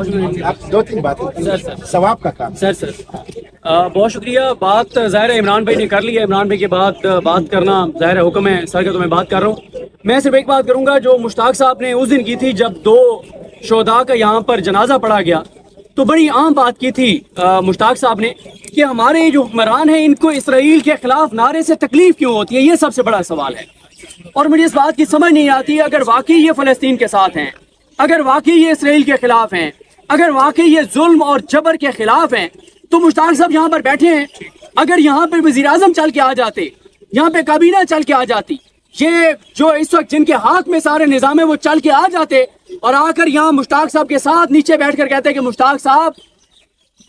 آپ دو تین باتیں سر ثواب کا کام. سر بہت شکریہ. بات ظاہر ہے عمران بھائی نے کر لی ہے. عمران بھائی کے بعد بات کرنا ظاہر ہے حکم ہے سر کا، تو میں بات کر رہا ہوں. میں صرف ایک بات کروں گا جو مشتاق صاحب نے اس دن کی تھی جب 2 شہداء کا یہاں پر جنازہ پڑھا گیا، تو بڑی عام بات کی تھی مشتاق صاحب نے کہ ہمارے جو حکمران ہیں ان کو اسرائیل کے خلاف نعرے سے تکلیف کیوں ہوتی ہے. یہ سب سے بڑا سوال ہے اور مجھے اس بات کی سمجھ نہیں آتی. اگر واقعی یہ فلسطین کے ساتھ ہیں، اگر واقعی یہ اسرائیل کے خلاف ہیں، اگر واقعی یہ ظلم اور جبر کے خلاف ہیں، تو مشتاق صاحب یہاں پر بیٹھے ہیں. اگر یہاں پہ وزیر اعظم چل کے آ جاتے، یہاں پہ کابینہ چل کے آ جاتی، یہ جو اس وقت جن کے ہاتھ میں سارے نظام ہے وہ چل کے آ جاتے اور آ کر یہاں مشتاق صاحب کے ساتھ نیچے بیٹھ کر کہتے کہ مشتاق صاحب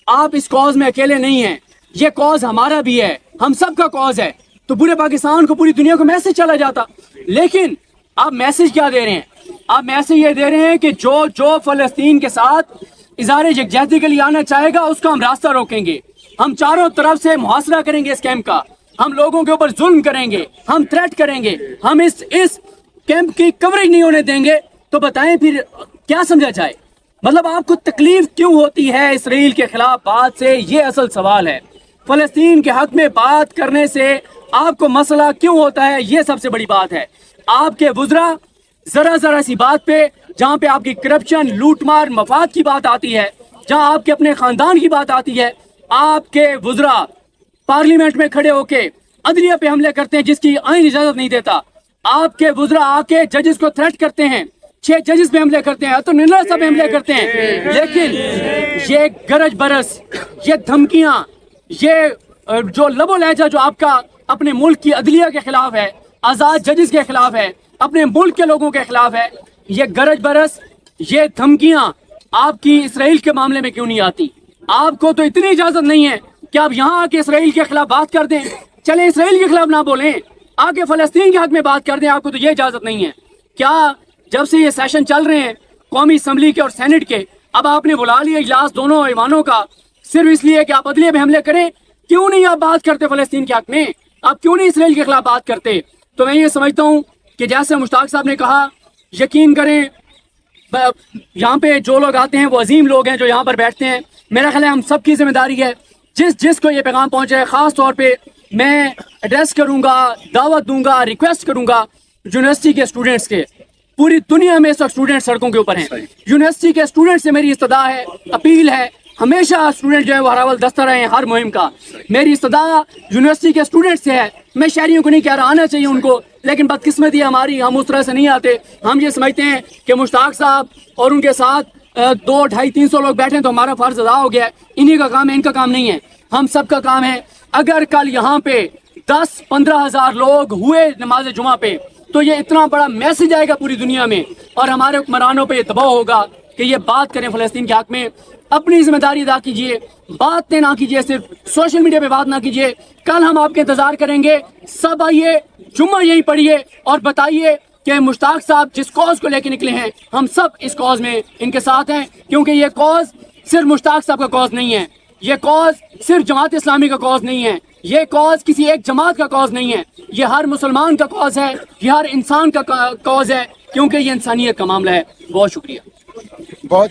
آپ اس کاز میں اکیلے نہیں ہیں، یہ کاز ہمارا بھی ہے، ہم سب کا کاز ہے، تو پورے پاکستان کو، پوری دنیا کو میسج چلا جاتا. لیکن آپ میسج کیا دے رہے ہیں؟ آپ میسج یہ دے رہے ہیں کہ جو فلسطین کے ساتھ اظہار یکجہتی کے لیے آنا چاہے گا اس کا ہم راستہ روکیں گے، ہم چاروں طرف سے محاصرہ کریں گے اس کیمپ کا، ہم لوگوں کے اوپر ظلم کریں گے، ہم تھریٹ کریں گے، ہم اس کیمپ کی کوریج نہیں ہونے دیں گے. تو بتائیں پھر کیا سمجھا جائے؟ مطلب آپ کو تکلیف کیوں ہوتی ہے اسرائیل کے خلاف بات سے؟ یہ اصل سوال ہے. فلسطین کے حق میں بات کرنے سے آپ کو مسئلہ کیوں ہوتا ہے؟ یہ سب سے بڑی بات ہے. آپ کے وزراء ذرا سی بات پہ، جہاں پہ آپ کی کرپشن، لوٹ مار، مفاد کی بات آتی ہے، جہاں آپ کے اپنے خاندان کی بات آتی ہے، آپ کے وزراء پارلیمنٹ میں کھڑے ہو کے عدلیہ پہ حملے کرتے ہیں جس کی آئین اجازت نہیں دیتا. آپ کے وزراء آ کے ججز کو تھریٹ کرتے ہیں، 6 ججز پہ حملے کرتے ہیں، تو نرلا صاحب پہ حملے کرتے ہیں. لیکن یہ گرج برس، یہ دھمکیاں، یہ جو لب و لہجہ جو آپ کا اپنے ملک کی عدلیہ کے خلاف ہے، آزاد ججز کے خلاف ہے، اپنے ملک کے لوگوں کے خلاف ہے، یہ گرج برس، یہ دھمکیاں آپ کی اسرائیل کے معاملے میں کیوں نہیں آتی؟ آپ کو تو اتنی اجازت نہیں ہے کہ آپ یہاں آ کے اسرائیل کے خلاف بات کر دیں. چلیں اسرائیل کے خلاف نہ بولیں، آ کے فلسطین کے حق میں بات کر دیں. آپ کو تو یہ اجازت نہیں ہے. کیا جب سے یہ سیشن چل رہے ہیں قومی اسمبلی کے اور سینٹ کے، اب آپ نے بلا لیا اجلاس دونوں ایوانوں کا صرف اس لیے کہ آپ عدلیہ پہ حملے کریں؟ کیوں نہیں آپ بات کرتے فلسطین کے حق میں؟ آپ کیوں نہیں اسرائیل کے خلاف بات کرتے؟ تو میں یہ سمجھتا ہوں کہ جیسے مشتاق صاحب نے کہا، یقین کریں یہاں پہ جو لوگ آتے ہیں وہ عظیم لوگ ہیں جو یہاں پر بیٹھتے ہیں. میرا خیال ہے ہم سب کی ذمہ داری ہے، جس کو یہ پیغام پہنچے ہے، خاص طور پہ میں ایڈریس کروں گا، دعوت دوں گا، ریکویسٹ کروں گا یونیورسٹی کے اسٹوڈنٹس کے. پوری دنیا میں اس وقت اسٹوڈنٹ سڑکوں کے اوپر ہیں. یونیورسٹی کے اسٹوڈنٹ سے میری استدعا ہے، اپیل ہے، ہمیشہ اسٹوڈنٹ جو ہے وہ ہراول دستہ رہے ہیں ہر مہم کا. میری استدعا یونیورسٹی کے اسٹوڈنٹ سے ہے. میں شہریوں کو نہیں کہہ رہا آنا چاہیے ان کو، لیکن بدقسمتی ہماری، ہم اس طرح سے نہیں آتے. ہم یہ سمجھتے ہیں کہ مشتاق صاحب اور ان کے ساتھ 200, 250, 300 لوگ بیٹھے تو ہمارا فرض ادا ہو گیا ہے. انہی کا کام ہے، ان کا کام نہیں ہے، ہم سب کا کام ہے. اگر کل یہاں پہ 10-15 ہزار لوگ ہوئے نماز جمعہ پہ تو یہ اتنا بڑا میسج آئے گا پوری دنیا میں اور ہمارے حکمرانوں پہ یہ دباؤ ہوگا کہ یہ بات کریں فلسطین کے حق میں. اپنی ذمہ داری ادا کیجیے، باتیں نہ کیجیے، صرف سوشل میڈیا پہ بات نہ کیجیے. کل ہم آپ کے انتظار کریں گے. سب آئیے، جمعہ یہی پڑھیے اور بتائیے کہ مشتاق صاحب جس کاز کو لے کے نکلے ہیں ہم سب اس کاز میں ان کے ساتھ ہیں. کیونکہ یہ کاز صرف مشتاق صاحب کا کاز نہیں ہے، یہ کاز صرف جماعت اسلامی کا کاز نہیں ہے، یہ کاز کسی ایک جماعت کا کاز نہیں ہے، یہ ہر مسلمان کا کاز ہے، یہ ہر انسان کا کاز ہے، کیونکہ یہ انسانیت کا معاملہ ہے. بہت شکریہ. بہت